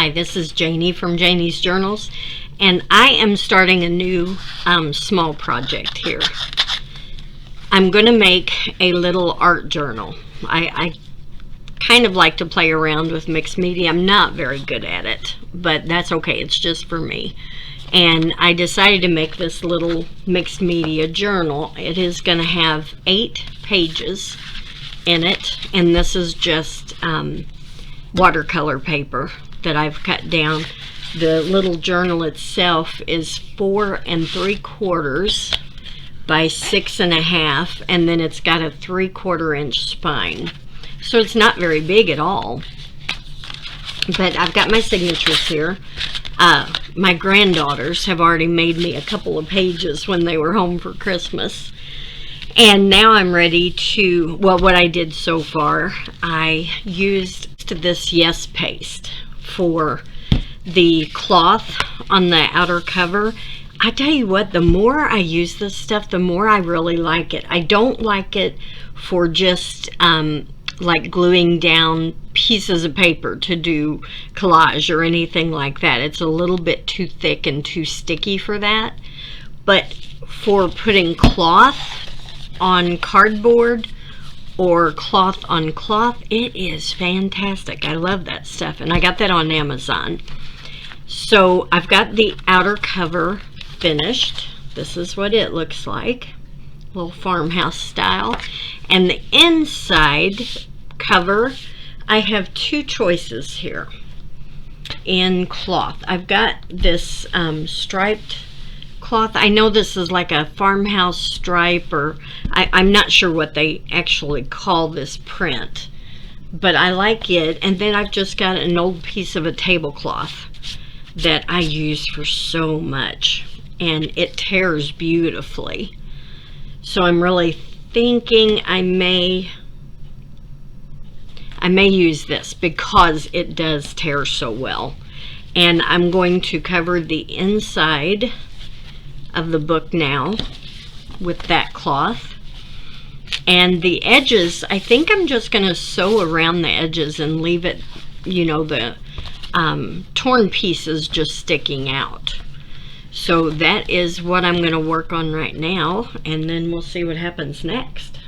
Hi, this is Janie from Janie's Journals, and I am starting a new small project here. I'm going to make a little art journal. I kind of like to play around with mixed media. I'm not very good at it, but that's okay. It's just for me. And I decided to make this little mixed media journal. It is going to have 8 pages in it, and this is just watercolor paper that I've cut down. The little journal itself is 4 3/4 by 6 1/2, and then it's got a 3/4 inch spine, so it's not very big at all. But I've got my signatures here. My granddaughters have already made me a couple of pages when they were home for Christmas. And now I'm ready to, well, what I did so far, I used this Yes paste for the cloth on the outer cover. I tell you what, the more I use this stuff, the more I really like it. I don't like it for just like gluing down pieces of paper to do collage or anything like that. It's a little bit too thick and too sticky for that. But for putting cloth on cardboard or cloth on cloth, it is fantastic. I love that stuff, and I got that on Amazon. So I've got the outer cover finished. This is what it looks like, little farmhouse style. And the inside cover, I have 2 choices here in cloth. I've got this striped cloth. I know this is like a farmhouse stripe, or I'm not sure what they actually call this print, but I like it. And then I've just got an old piece of a tablecloth that I use for so much, and it tears beautifully. So I'm really thinking I may use this because it does tear so well. And I'm going to cover the inside of the book now with that cloth, and the edges, I think I'm just going to sew around the edges and leave it, you know, the torn pieces just sticking out. So that is what I'm going to work on right now, and then we'll see what happens next.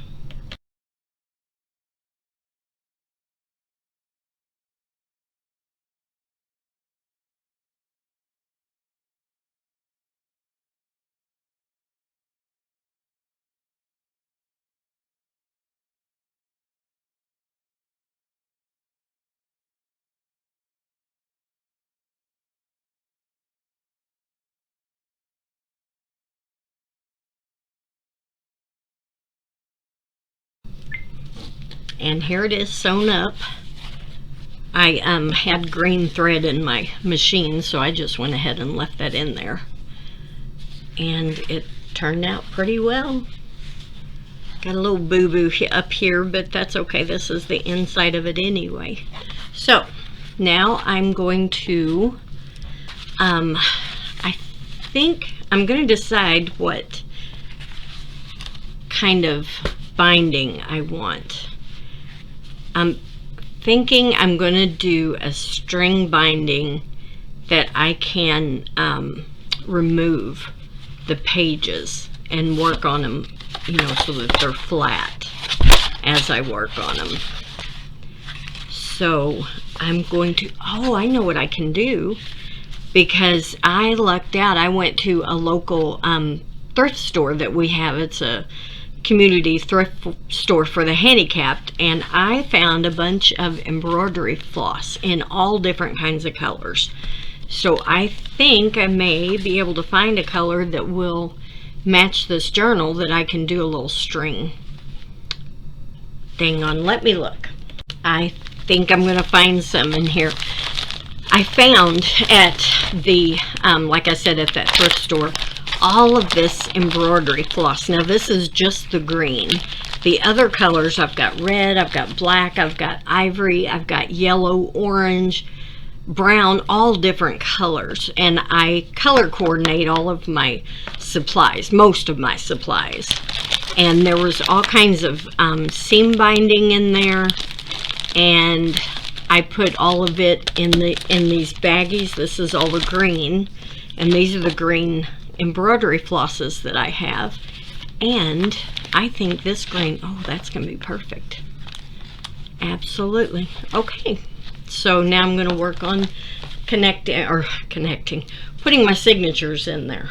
And here it is sewn up. I had green thread in my machine, so I just went ahead and left that in there, and it turned out pretty well. Got a little boo-boo up here, but that's okay. This is the inside of it anyway. So now I'm going to I think I'm going to decide what kind of binding I want. I'm thinking I'm going to do a string binding that I can remove the pages and work on them, you know, so that they're flat as I work on them. So I'm going to, oh, I know what I can do, because I lucked out. I went to a local thrift store that we have. It's a community thrift store for the handicapped, and I found a bunch of embroidery floss in all different kinds of colors. So I think I may be able to find a color that will match this journal that I can do a little string thing on. Let me look. I think I'm going to find some in here. I found at the like I said, at that thrift store, all of this embroidery floss. Now this is just the green. The other colors, I've got red, I've got black, I've got ivory, I've got yellow, orange, brown, all different colors. And I color coordinate all of my supplies, most of my supplies. And there was all kinds of seam binding in there, and I put all of it in these baggies. This is all the green, and these are the green embroidery flosses that I have. And I think this green, oh, that's gonna be perfect. Absolutely. Okay, so now I'm gonna work on putting my signatures in there.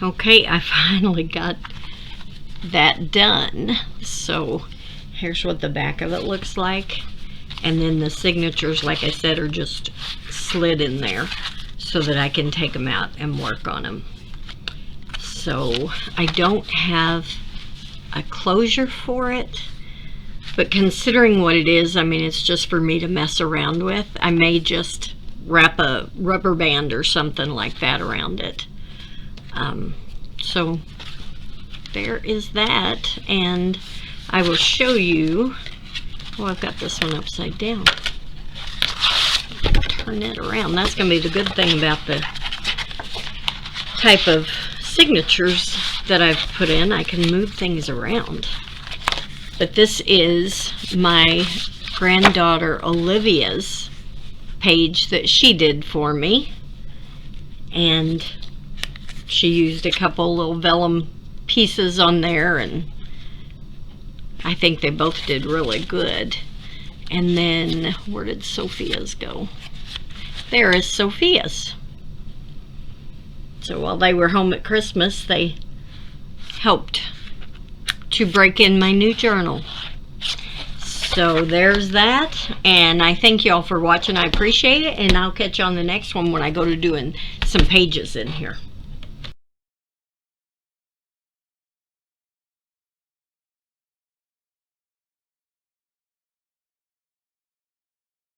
Okay, I finally got that done. So here's what the back of it looks like. And then the signatures, like I said, are just slid in there so that I can take them out and work on them. So I don't have a closure for it, but considering what it is, I mean, it's just for me to mess around with. I may just wrap a rubber band or something like that around it. So there is that, and I will show you. Oh, I've got this one upside down. Turn it around. That's going to be the good thing about the type of signatures that I've put in. I can move things around. But this is my granddaughter Olivia's page that she did for me. And she used a couple little vellum pieces on there, and I think they both did really good. And then where did Sophia's go? There is Sophia's. So while they were home at Christmas, they helped to break in my new journal. So there's that, and I thank you all for watching. I appreciate it, and I'll catch you on the next one when I go to doing some pages in here.